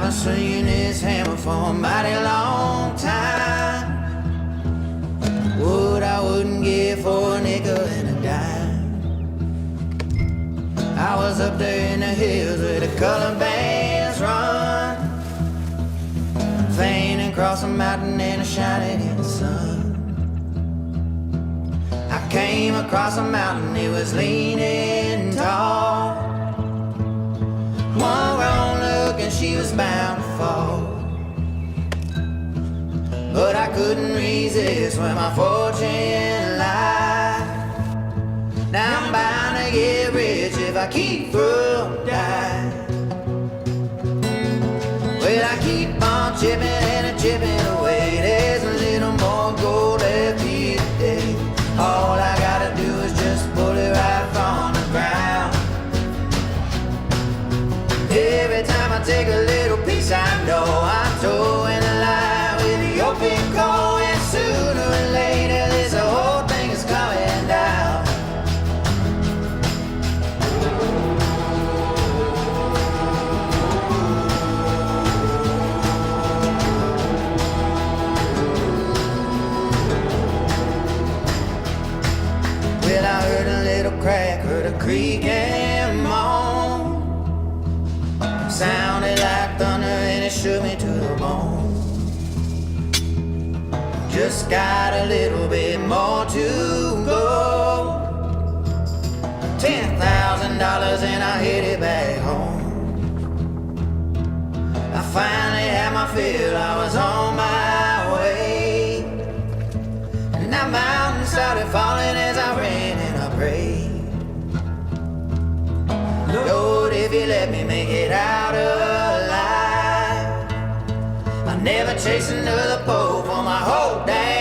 was swinging his hammer for a mighty long time. Wood I wouldn't give for a nickel and a dime. I was up there in the hills where the color bands run, fainting across a mountain and shining in the sun. I came across a mountain, it was leaning tall. One wrong look and she was bound to fall. But I couldn't resist where my fortune lied. Now I'm bound to get rich if I keep from dying. Well, I keep on chipping and chipping away. There's a little more gold left here today. All I gotta do is just pull it right from the ground. Every time I take a little piece, I know I'm towing the line with the open coal, and sooner or later this whole thing is coming down. Well, I heard a little crack, heard a creak and moan. Sounded like thunder and it shook me to the bone. Just got a little bit more to go. $10,000 and I hit it back home. I finally had my fill, I was on my way. And that mountain started falling as I ran and I prayed. Lord, if you let me make it out alive, I'll never chase another pole for my whole damn